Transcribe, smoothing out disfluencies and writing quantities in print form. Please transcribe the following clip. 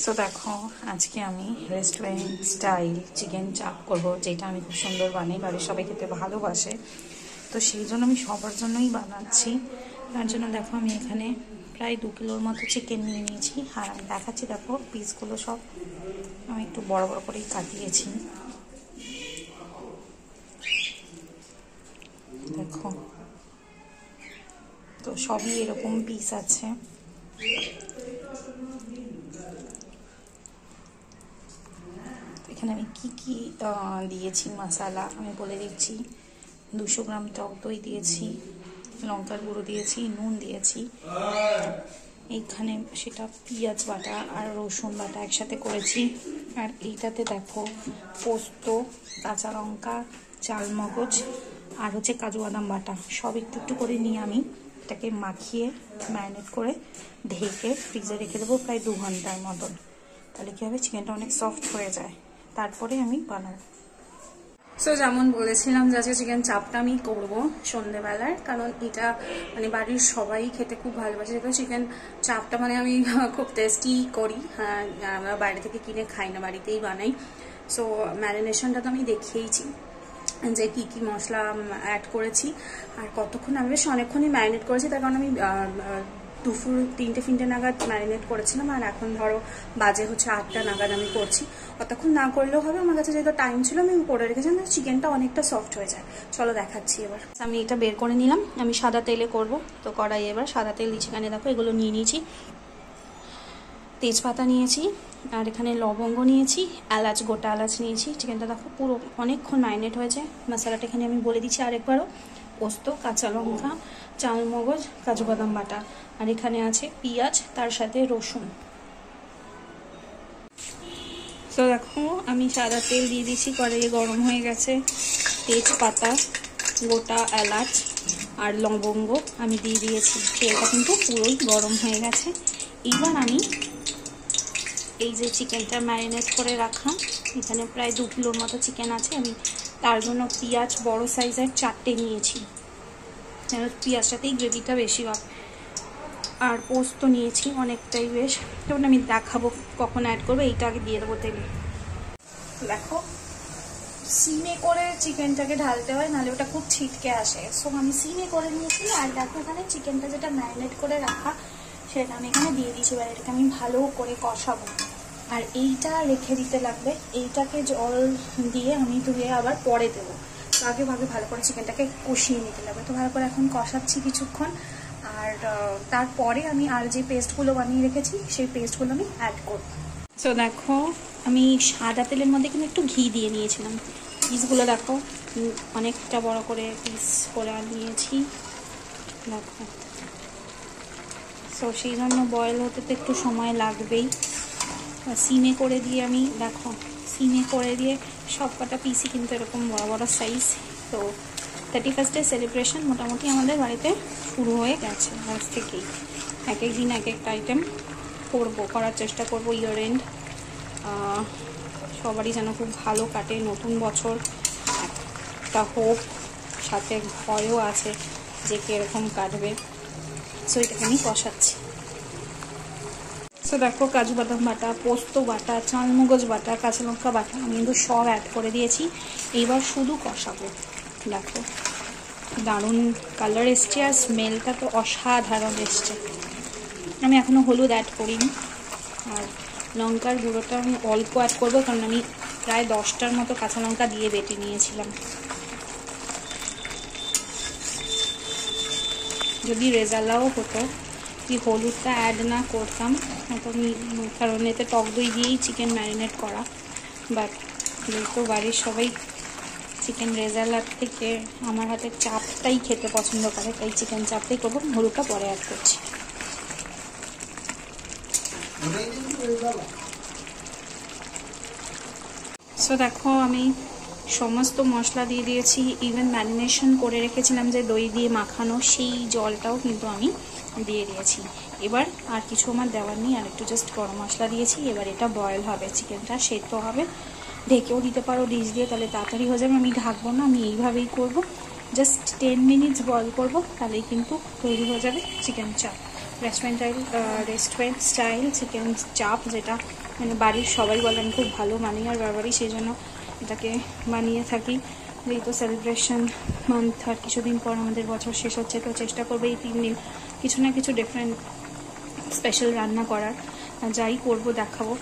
So দেখো আজকে আমি রেস্টুরেন্ট স্টাইল চিকেন চাপ করব, যেটা আমি খুব সুন্দর বানাই, বাড়ির সবাই খেতে ভালোবাসে। তো সেই জন্য আমি সবার জন্যই বানাচ্ছি। তার জন্য দেখো আমি এখানে প্রায় 2 কিলোর মতো চিকেন নিয়ে নিয়েছি। আর আমি দেখাচ্ছি, দেখো পিসগুলো সব আমি একটু বড় বড় করেই কাটিয়েছি। দেখো তো সবই এরকম পিস আছে। এখানে আমি কি কি দিয়েছি মশলা আমি বলে দিচ্ছি। 200 গ্রাম টক দই দিয়েছি, লঙ্কার গুঁড়ো দিয়েছি, নুন দিয়েছি। এইখানে সেটা পেঁয়াজ বাটা আর রসুন বাটা একসাথে করেছি। আর এইটাতে দেখো পোস্ত, কাঁচা লঙ্কা, চালমগজ আর হচ্ছে কাজু বাদাম বাটা সব একটু একটু করে নিয়ে আমি এটাকে মাখিয়ে ম্যারিনেট করে ঢেকে ফ্রিজে রেখে দেবো প্রায় 2 ঘন্টার মতন। তাহলে কী হবে, চিকেনটা অনেক সফট হয়ে যায়। তারপরে আমি বানাবো। সো যেমন বলেছিলাম যে আজকে চিকেন চাপটা আমি করবো সন্ধ্যেবেলার, কারণ এটা মানে বাড়ির সবাই খেতে খুব ভালোবাসে। যেহেতু চিকেন চাপটা মানে আমি খুব টেস্টি করি, আমরা বাইরে থেকে কিনে খাই না, বাড়িতেই বানাই। সো ম্যারিনেশনটা তো আমি দেখিয়েছি যে কি কি মশলা অ্যাড করেছি আর কতক্ষণ। আমি বেশ অনেকক্ষণই ম্যারিনেট করেছি, তার কারণ আমি দুপুর 3টে নাগাদ ম্যারিনেট করেছিলাম। আর এখন ধরো বাজে হচ্ছে 8টা নাগাদ আমি করছি। অতক্ষণ না করলেও হবে, আমার কাছে যেহেতু টাইম ছিল আমি করে রেখেছিলাম, চিকেনটা অনেকটা সফট হয়ে যায়। চলো দেখাচ্ছি। এবার আমি এটা বের করে নিলাম, আমি সাদা তেলে করব। তো কড়াই এবার সাদা তেল দিচ্ছি। এখানে দেখো এগুলো নিয়ে নিয়েছি, তেজপাতা নিয়েছি, আর এখানে লবঙ্গ নিয়েছি, এলাচ, গোটা এলাচ নিয়েছি। চিকেনটা দেখো পুরো অনেকক্ষণ ম্যারিনেট হয়েছে। মশলাটা এখানে আমি বলে দিচ্ছি আরেকবারও। পোস্ত, কাঁচা লঙ্কা, চালমগজ, কাজু বাদাম বাটা, আর এখানে আছে পেঁয়াজ, তার সাথে রসুন। তো দেখো আমি সাদা তেল দিয়ে দিচ্ছি, কড়াইয়ে গরম হয়ে গেছে। তেজপাতা, গোটা এলাচ আর লবঙ্গ আমি দিয়ে দিয়েছি। তেলটা কিন্তু পুরোই গরম হয়ে গেছে। এবার আমি এই যে চিকেনটা ম্যারিনেট করে রাখা, এখানে প্রায় 2 কিলোর মতো চিকেন আছে। আমি তার জন্য পেঁয়াজ বড় সাইজের 4টে নিয়েছি, পেঁয়াজটাতেই গ্রেভিটা বেশি হয়। আর পোস্ত নিয়েছি অনেকটাই বেশ, তখন আমি দেখাবো কখন অ্যাড করবো। এইটা আগে দিয়ে দেবো তেলে। দেখো সিমে করে চিকেনটাকে ঢালতে হয়, নাহলে ওটা খুব ছিটকে আসে। সো আমি সিমে করে নিয়েছি। আর দেখো এখানে চিকেনটা যেটা ম্যারিনেট করে রাখা সেটা আমি এখানে দিয়ে দিয়েছি। এবার এটাকে আমি ভালো করে কষাবো। আর এইটা রেখে দিতে লাগবে, এইটাকে জল দিয়ে আমি ধুয়ে আবার পরে দেবো। তো আগে ভাগে ভালো করে চিকেনটাকে কষিয়ে নিতে লাগবে। তো ভালো করে এখন কষাচ্ছি কিছুক্ষণ। আর তারপরে আমি আর যে পেস্টগুলো বানিয়ে রেখেছি সেই পেস্টগুলো আমি অ্যাড করব। সো দেখো আমি সাদা তেলের মধ্যে কিন্তু একটু ঘি দিয়ে নিয়েছিলাম। পিসগুলো দেখো অনেকটা বড় করে পিস করে নিয়েছি। দেখো সো সেই জন্য বয়েল হতে তো একটু সময় লাগবেই। সিমে করে দিয়ে আমি দেখো সিমে করে দিয়ে সব কটা পিসই কিন্তু এরকম বড় বড় সাইজ। তো 31st সেলিব্রেশন মোটামুটি আমাদের বাড়িতে শুরু হয়ে গেছে। আজ থেকেই এক এক দিন এক একটা আইটেম করার চেষ্টা করব। ইয়ার এন্ড সবারই যেন খুব ভালো কাটে, নতুন বছর একটা হোপ, সাথে ভয়ও আছে যে কীরকম কাটবে। সো এটাকে আমি কষাচ্ছি। সো দেখো কাজু বাদাম বাটা, পোস্ত বাটা, চালমগজ বাটা, কাঁচা লঙ্কা বাটা আমি কিন্তু সব অ্যাড করে দিয়েছি। এইবার শুধু কষাবো। দেখো দারুণ কালার এসছে আর স্মেলটা তো অসাধারণ এসছে। আমি এখনও হলুদ অ্যাড করিনি। আর লঙ্কার গুঁড়োটা আমি অল্প অ্যাড করবো, কারণ আমি প্রায় 10টার মতো কাঁচা লঙ্কা দিয়ে বেটে নিয়েছিলাম। যদি রেজালাও হতো কি হলুদটা অ্যাড না করতাম, কারণ এতে টক দই দিয়েই চিকেন ম্যারিনেট করা। বাট যেহেতু বাড়ির সবাই চিকেন রেজালার থেকে আমার হাতের চাপটাই খেতে পছন্দ করে, তাই চিকেন চাপটাই করবো। হলুদটা পরে অ্যাড করছি। সো দেখো আমি সমস্ত মশলা দিয়ে দিয়েছি, ইভেন ম্যারিনেশন করে রেখেছিলাম যে দই দিয়ে মাখানো, সেই জলটাও কিন্তু আমি দিয়ে দিয়েছি। এবার আর কিছু আমার দেওয়ার নেই, আর একটু জাস্ট গরম মশলা দিয়েছি। এবার এটা বয়েল হবে, চিকেনটা সেদ্ধ হবে। ঢেকেও দিতে পারো ডিশ দিয়ে, তাহলে তাড়াতাড়ি হয়ে যাবে। আমি ঢাকবো না, আমি এইভাবেই করব। জাস্ট 10 মিনিটস বয়েল করব, তাহলেই কিন্তু তৈরি হয়ে যাবে চিকেন চাপ। রেস্টুরেন্ট স্টাইল চিকেন চাপ, যেটা মানে বাড়ির সবাই বলে আমি খুব ভালো বানাই, আর বারবারই সেই জন্য এটাকে বানিয়ে থাকি। এই তো সেলিব্রেশন মান্থ, আর কিছুদিন পর আমাদের বছর শেষ হচ্ছে, তো চেষ্টা করবো এই 3 দিন কিছু না কিছু ডিফারেন্ট স্পেশাল রান্না করার, যাই করব দেখাবো।